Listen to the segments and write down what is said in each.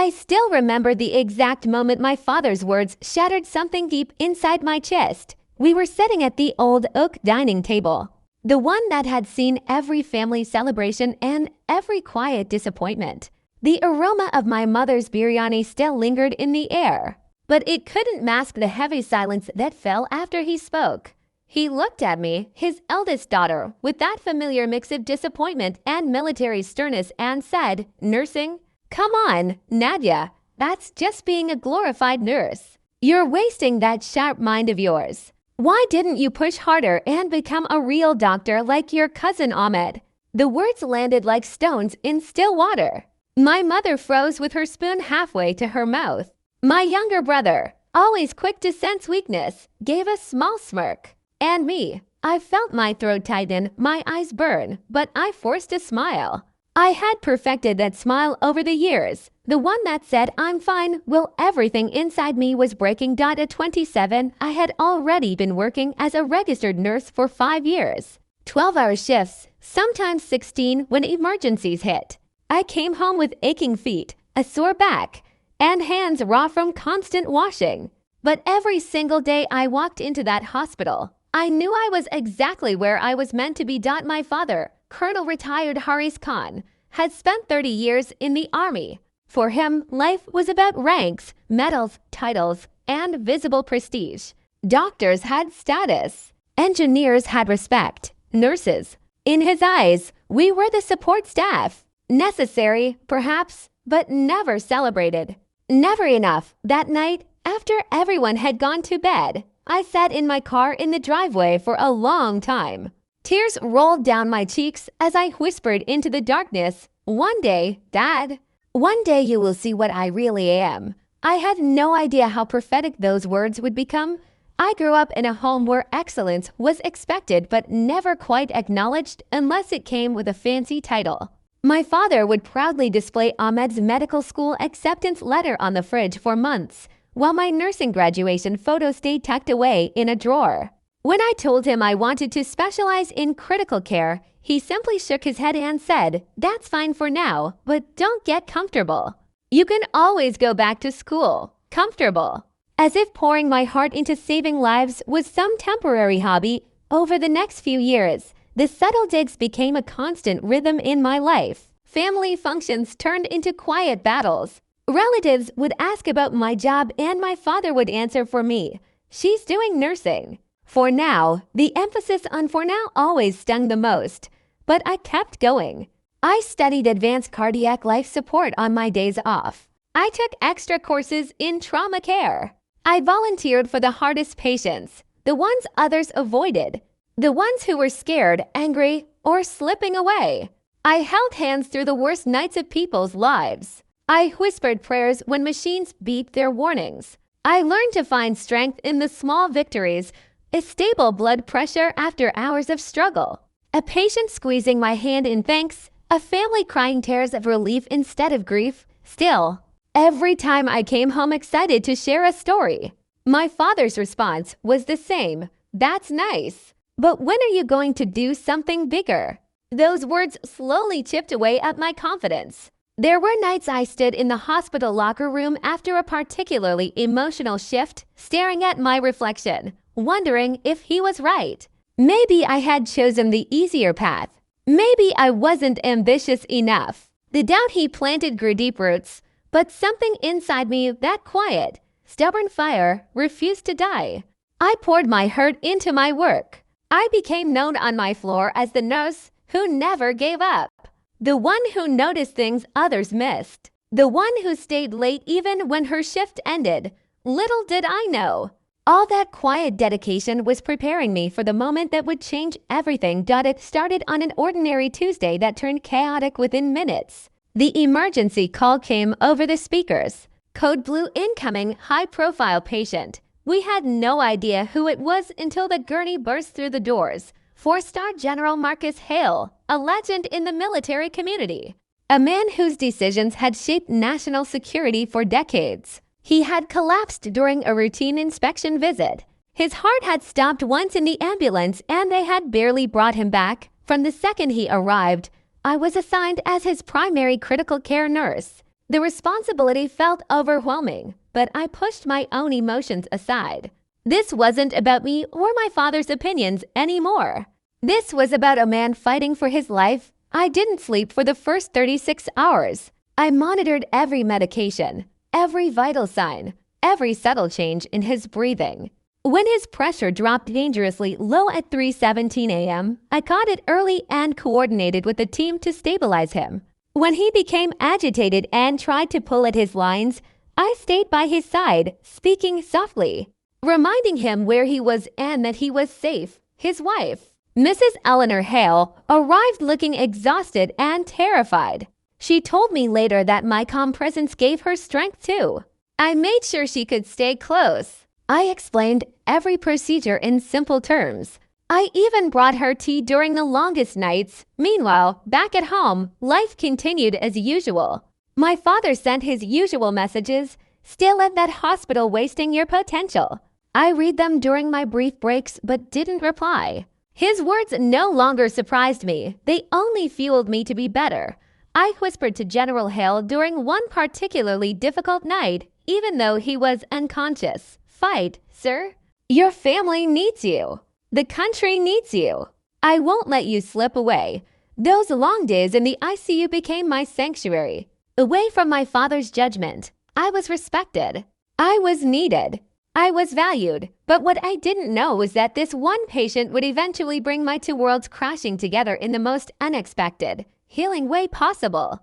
I still remember the exact moment my father's words shattered something deep inside my chest. We were sitting at the old oak dining table, the one that had seen every family celebration and every quiet disappointment. The aroma of my mother's biryani still lingered in the air, but it couldn't mask the heavy silence that fell after he spoke. He looked at me, his eldest daughter, with that familiar mix of disappointment and military sternness and said, "Nursing? Come on, Nadia, that's just being a glorified nurse. You're wasting that sharp mind of yours. Why didn't you push harder and become a real doctor like your cousin Ahmed?" The words landed like stones in still water. My mother froze with her spoon halfway to her mouth. My younger brother, always quick to sense weakness, gave a small smirk. And me, I felt my throat tighten, my eyes burn, but I forced a smile. I had perfected that smile over the years, the one that said I'm fine while everything inside me was breaking. At 27, I had already been working as a registered nurse for 5 years. 12-hour shifts, sometimes 16 when emergencies hit. I came home with aching feet, a sore back, and hands raw from constant washing. But every single day I walked into that hospital, I knew I was exactly where I was meant to be. My father, Colonel retired Haris Khan, had spent 30 years in the army. For him, life was about ranks, medals, titles, and visible prestige. Doctors had status. Engineers had respect. Nurses. In his eyes, we were the support staff. Necessary, perhaps, but never celebrated. Never enough. That night, after everyone had gone to bed, I sat in my car in the driveway for a long time. Tears rolled down my cheeks as I whispered into the darkness, "One day, Dad, one day you will see what I really am." I had no idea how prophetic those words would become. I grew up in a home where excellence was expected but never quite acknowledged unless it came with a fancy title. My father would proudly display Ahmed's medical school acceptance letter on the fridge for months, while my nursing graduation photo stayed tucked away in a drawer. When I told him I wanted to specialize in critical care, he simply shook his head and said, "That's fine for now, but don't get comfortable. You can always go back to school, comfortable." As if pouring my heart into saving lives was some temporary hobby, over the next few years, the subtle digs became a constant rhythm in my life. Family functions turned into quiet battles. Relatives would ask about my job and my father would answer for me, "She's doing nursing." For now, the emphasis on "for now" always stung the most, but I kept going. I studied advanced cardiac life support on my days off. I took extra courses in trauma care. I volunteered for the hardest patients, the ones others avoided, the ones who were scared, angry, or slipping away. I held hands through the worst nights of people's lives. I whispered prayers when machines beeped their warnings. I learned to find strength in the small victories, a stable blood pressure after hours of struggle, a patient squeezing my hand in thanks, a family crying tears of relief instead of grief. Still, every time I came home excited to share a story, my father's response was the same, "That's nice, but when are you going to do something bigger?" Those words slowly chipped away at my confidence. There were nights I stood in the hospital locker room after a particularly emotional shift, staring at my reflection, wondering if he was right. Maybe I had chosen the easier path. Maybe I wasn't ambitious enough. The doubt he planted grew deep roots, but something inside me, that quiet, stubborn fire, refused to die. I poured my hurt into my work. I became known on my floor as the nurse who never gave up. The one who noticed things others missed. The one who stayed late even when her shift ended. Little did I know, all that quiet dedication was preparing me for the moment that would change everything. It started on an ordinary Tuesday that turned chaotic within minutes. The emergency call came over the speakers. Code blue incoming, high-profile patient. We had no idea who it was until the gurney burst through the doors. 4-star General Marcus Hale, a legend in the military community. A man whose decisions had shaped national security for decades. He had collapsed during a routine inspection visit. His heart had stopped once in the ambulance and they had barely brought him back. From the second he arrived, I was assigned as his primary critical care nurse. The responsibility felt overwhelming, but I pushed my own emotions aside. This wasn't about me or my father's opinions anymore. This was about a man fighting for his life. I didn't sleep for the first 36 hours. I monitored every medication, every vital sign, every subtle change in his breathing. When his pressure dropped dangerously low at 3:17 a.m., I caught it early and coordinated with the team to stabilize him. When he became agitated and tried to pull at his lines, I stayed by his side, speaking softly, reminding him where he was and that he was safe. His wife, Mrs. Eleanor Hale, arrived looking exhausted and terrified. She told me later that my calm presence gave her strength too. I made sure she could stay close. I explained every procedure in simple terms. I even brought her tea during the longest nights. Meanwhile, back at home, life continued as usual. My father sent his usual messages, "Still at that hospital wasting your potential." I read them during my brief breaks but didn't reply. His words no longer surprised me. They only fueled me to be better. I whispered to General Hale during one particularly difficult night, even though he was unconscious. "Fight, sir. Your family needs you. The country needs you. I won't let you slip away." Those long days in the ICU became my sanctuary. Away from my father's judgment, I was respected. I was needed. I was valued. But what I didn't know was that this one patient would eventually bring my two worlds crashing together in the most unexpected, healing way possible.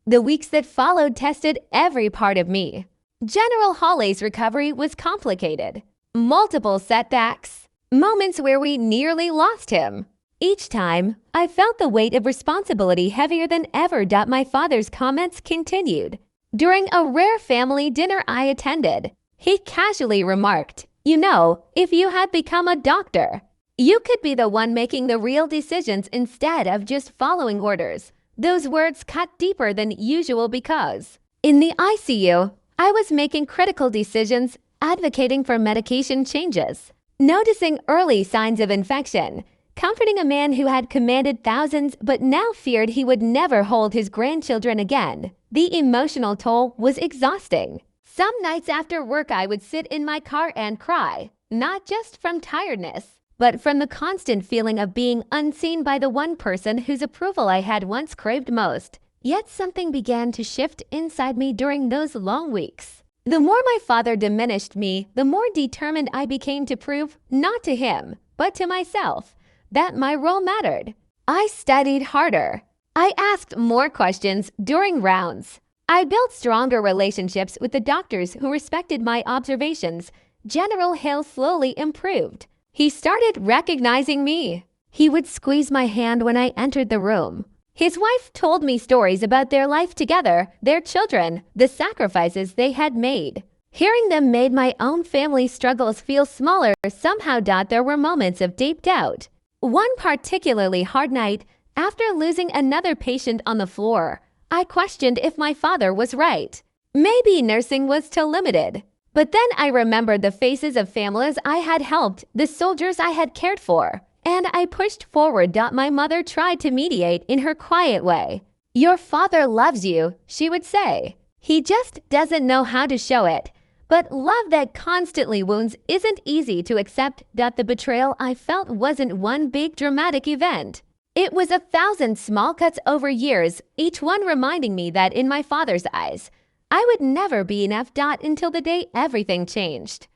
The weeks that followed tested every part of me. General Hawley's recovery was complicated. Multiple setbacks, moments where we nearly lost him. Each time, I felt the weight of responsibility heavier than ever. My father's comments continued. During a rare family dinner I attended, he casually remarked, "You know, if you had become a doctor, you could be the one making the real decisions instead of just following orders." Those words cut deeper than usual because, in the ICU, I was making critical decisions, advocating for medication changes, noticing early signs of infection, comforting a man who had commanded thousands but now feared he would never hold his grandchildren again. The emotional toll was exhausting. Some nights after work I would sit in my car and cry, not just from tiredness, but from the constant feeling of being unseen by the one person whose approval I had once craved most. Yet something began to shift inside me during those long weeks. The more my father diminished me, the more determined I became to prove, not to him, but to myself, that my role mattered. I studied harder. I asked more questions during rounds. I built stronger relationships with the doctors who respected my observations. General Hale slowly improved. He started recognizing me. He would squeeze my hand when I entered the room. His wife told me stories about their life together, their children, the sacrifices they had made. Hearing them made my own family struggles feel smaller somehow. There were moments of deep doubt. One particularly hard night, after losing another patient on the floor, I questioned if my father was right. Maybe nursing was too limited. But then I remembered the faces of families I had helped, the soldiers I had cared for, and I pushed forward. My mother tried to mediate in her quiet way. "Your father loves you," she would say. "He just doesn't know how to show it." But love that constantly wounds isn't easy to accept. The betrayal I felt wasn't one big dramatic event. It was 1,000 small cuts over years, each one reminding me that in my father's eyes, I would never be enough. Until the day everything changed.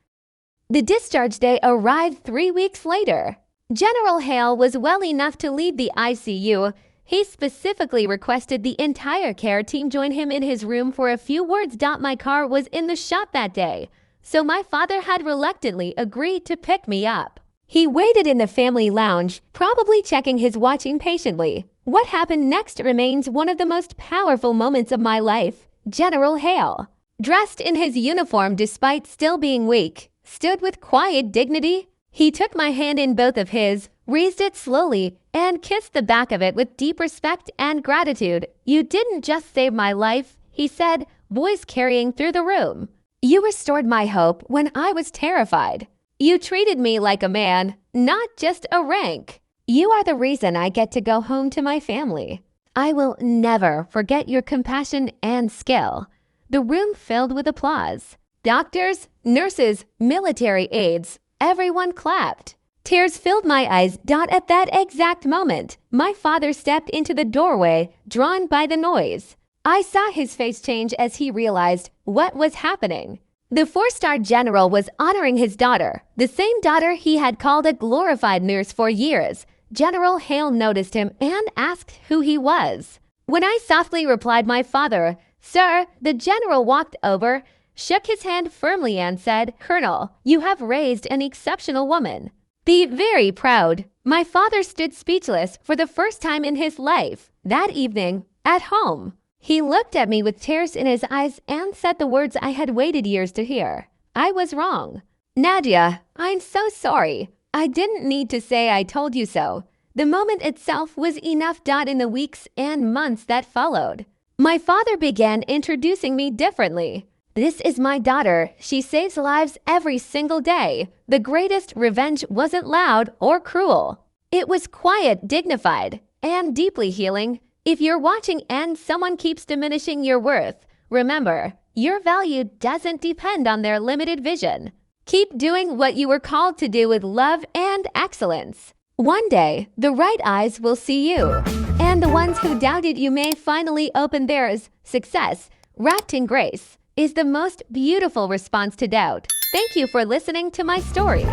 The discharge day arrived 3 weeks later. General Hale was well enough to leave the ICU. He specifically requested the entire care team join him in his room for a few words. My car was in the shop that day, so my father had reluctantly agreed to pick me up. He waited in the family lounge, probably checking his watch impatiently. What happened next remains one of the most powerful moments of my life. General Hale, dressed in his uniform despite still being weak, stood with quiet dignity. He took my hand in both of his, raised it slowly, and kissed the back of it with deep respect and gratitude. "You didn't just save my life," he said, voice carrying through the room. "You restored my hope when I was terrified. You treated me like a man, not just a rank. You are the reason I get to go home to my family." I will never forget your compassion and skill." The room filled with applause. Doctors, nurses, military aides, everyone clapped. Tears filled my eyes. At that exact moment, my father stepped into the doorway, drawn by the noise. I saw his face change as he realized what was happening. The four-star general was honoring his daughter, the same daughter he had called a glorified nurse for years. General Hale noticed him and asked who he was. When I softly replied my father, "Sir," the general walked over, shook his hand firmly and said, "Colonel, you have raised an exceptional woman. Be very proud." My father stood speechless for the first time in his life. That evening, at home, he looked at me with tears in his eyes and said the words I had waited years to hear. I was wrong. "Nadia, I'm so sorry. I didn't need to say I told you so." The moment itself was enough. In the weeks and months that followed, my father began introducing me differently. "This is my daughter. She saves lives every single day." The greatest revenge wasn't loud or cruel. It was quiet, dignified, and deeply healing. If you're watching and someone keeps diminishing your worth, remember, your value doesn't depend on their limited vision. Keep doing what you were called to do with love and excellence. One day, the right eyes will see you, and the ones who doubted you may finally open theirs. Success, wrapped in grace, is the most beautiful response to doubt. Thank you for listening to my story.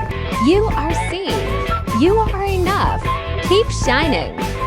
You are seen. You are enough. Keep shining.